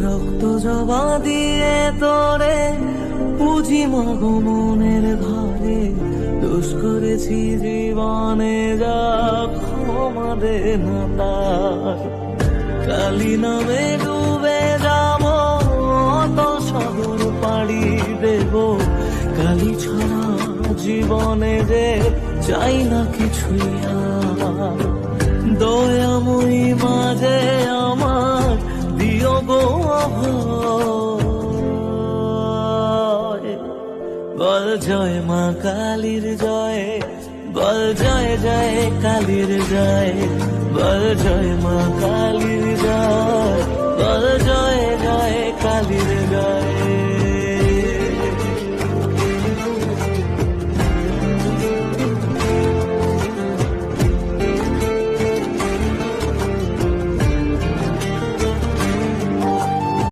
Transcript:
রক্ত জবা দিয়ে তোরে বুঝি মাগো মনের ঘরে, দোষ করেছি জীবনে যা ক্ষমা দে না তার। কালী নামে ডুবে যাব অতল সাগর পাড়ি দেব, কালী ছাড়া জীবনে যে চাই না কিছুই আর। দয়াময়ী মাঝে আমার দিও গো অভয়, বল জয় মা কালীর জয়, বল জয় জয় কালীর জয়, বল জয় মা কালীর জয়, বল জয়